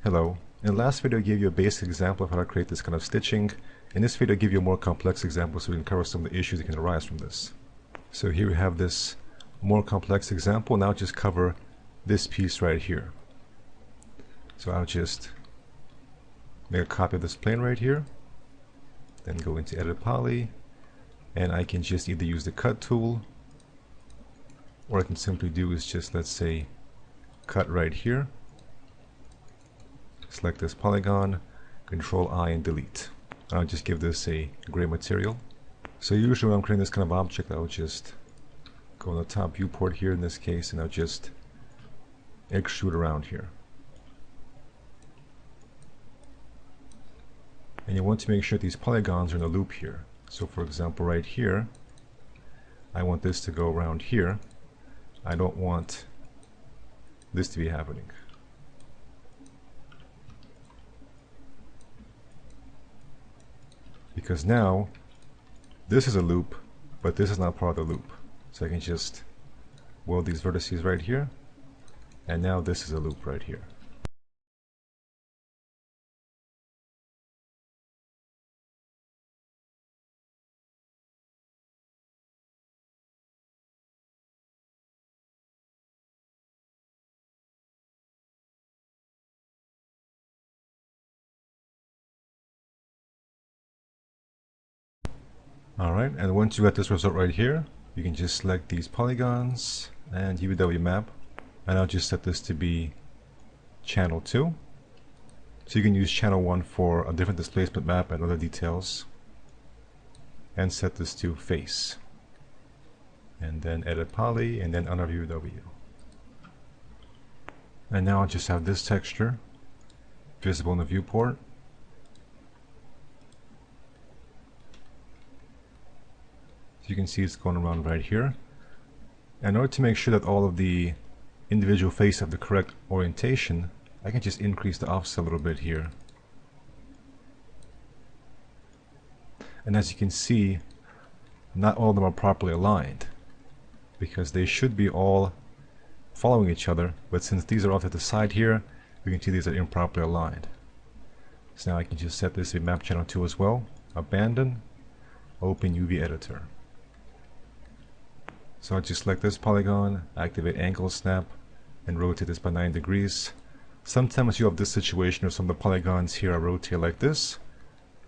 Hello. In the last video I gave you a basic example of how to create this kind of stitching. In this video I give you a more complex example so we can cover some of the issues that can arise from this. So here we have this more complex example. Now just cover this piece right here. So I'll just make a copy of this plane right here, then go into Edit Poly, and I can just either use the cut tool, or I can simply do is just, let's say, cut right here. Select this polygon, Control I and delete. I'll just give this a gray material. So usually when I'm creating this kind of object, I'll just go on the top viewport here in this case, and I'll just extrude around here. And you want to make sure these polygons are in a loop here. So for example right here, I want this to go around here. I don't want this to be happening. Because now this is a loop, but this is not part of the loop. So I can just weld these vertices right here, and now this is a loop right here. Alright, and once you got this result right here, you can just select these polygons and UV map, and I'll just set this to be channel 2. So you can use channel 1 for a different displacement map and other details, and set this to face, and then Edit Poly, and then under UV. And now I'll just have this texture visible in the viewport. You can see it's going around right here. And in order to make sure that all of the individual faces have the correct orientation, I can just increase the offset a little bit here. And as you can see, not all of them are properly aligned, because they should be all following each other, but since these are off to the side here, we can see these are improperly aligned. So now I can just set this to map channel 2 as well, abandon, open UV editor. So I'll just select this polygon, activate angle snap, and rotate this by 9 degrees. Sometimes you have this situation where some of the polygons here are rotated like this,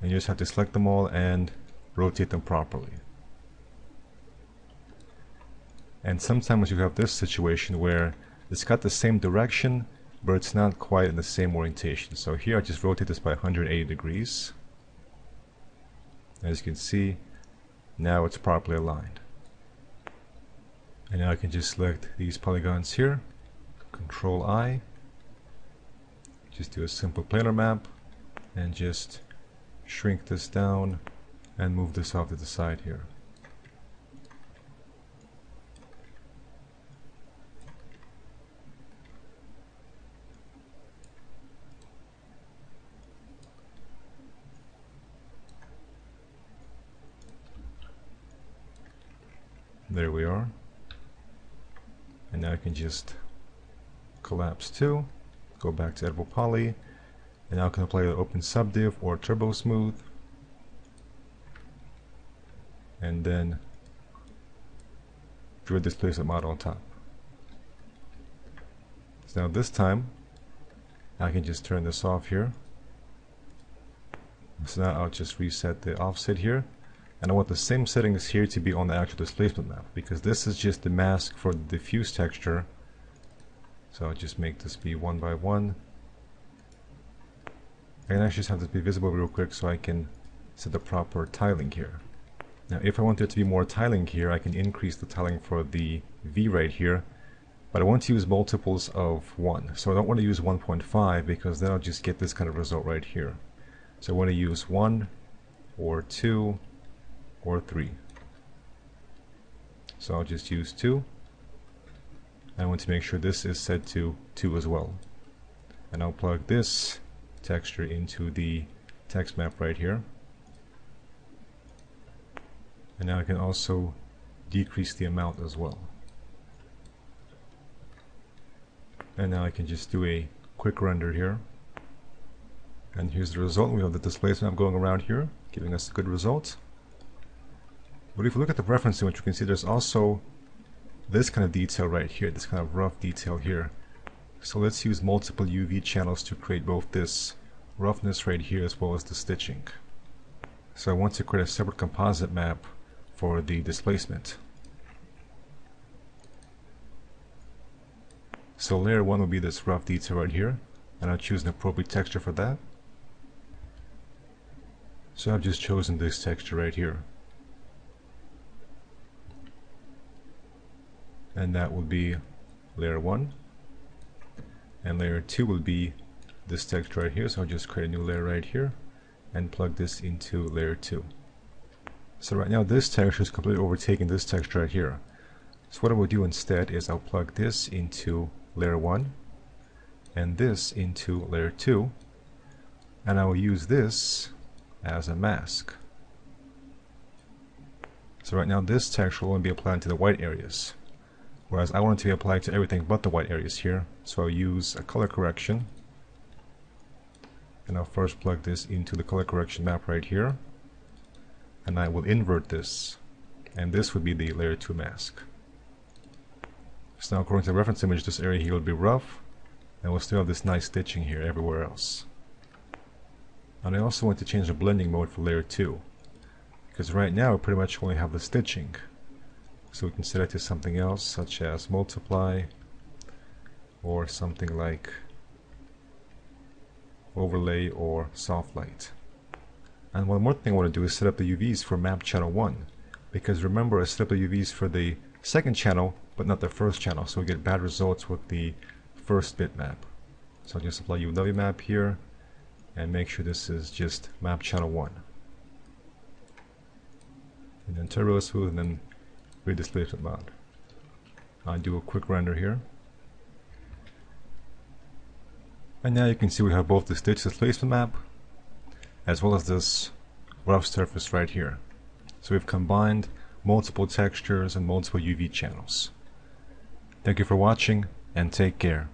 and you just have to select them all and rotate them properly. And sometimes you have this situation where it's got the same direction, but it's not quite in the same orientation. So here I just rotate this by 180 degrees. As you can see, now it's properly aligned. And now I can just select these polygons here, Control I, just do a simple planar map, and just shrink this down and move this off to the side here. There we are. And now I can just collapse 2, go back to Edit Poly, and now I can apply the Open Subdiv or Turbo Smooth, and then do a displacement model on top. So now this time I can just turn this off here. So now I'll just reset the offset here. And I want the same settings here to be on the actual displacement map, because this is just the mask for the diffuse texture. So I'll just make this be 1 by 1. I can actually just have this be visible real quick so I can set the proper tiling here. Now if I want there to be more tiling here, I can increase the tiling for the V right here, but I want to use multiples of 1. So I don't want to use 1.5, because then I'll just get this kind of result right here. So I want to use 1 or 2 or 3. So I'll just use 2. I want to make sure this is set to 2 as well. And I'll plug this texture into the text map right here. And now I can also decrease the amount as well. And now I can just do a quick render here. And here's the result. We have the displacement going around here, giving us a good result. But if you look at the reference image, you can see there's also this kind of detail right here, this kind of rough detail here. So let's use multiple UV channels to create both this roughness right here as well as the stitching. So I want to create a separate composite map for the displacement. So layer 1 will be this rough detail right here, and I'll choose an appropriate texture for that. So I've just chosen this texture right here. And that will be layer 1. And layer 2 will be this texture right here, so I'll just create a new layer right here and plug this into layer 2. So right now this texture is completely overtaking this texture right here. So what I will do instead is I'll plug this into layer 1 and this into layer 2, and I will use this as a mask. So right now this texture will only be applied to the white areas, whereas I want it to be applied to everything but the white areas here. So I'll use a color correction, and I'll first plug this into the color correction map right here, and I will invert this, and this would be the layer 2 mask. So now according to the reference image, this area here will be rough, and we'll still have this nice stitching here everywhere else. And I also want to change the blending mode for layer 2, because right now we pretty much only have the stitching. So we can set it to something else, such as multiply, or something like overlay or soft light. And one more thing I want to do is set up the UVs for map channel 1, because remember I set up the UVs for the second channel but not the first channel, so we get bad results with the first bitmap. So I'll just apply UW map here and make sure this is just map channel 1. And then turbo smooth, and then redisplacement mode. I'll do a quick render here. And now you can see we have both the stitch displacement map as well as this rough surface right here. So we've combined multiple textures and multiple UV channels. Thank you for watching, and take care.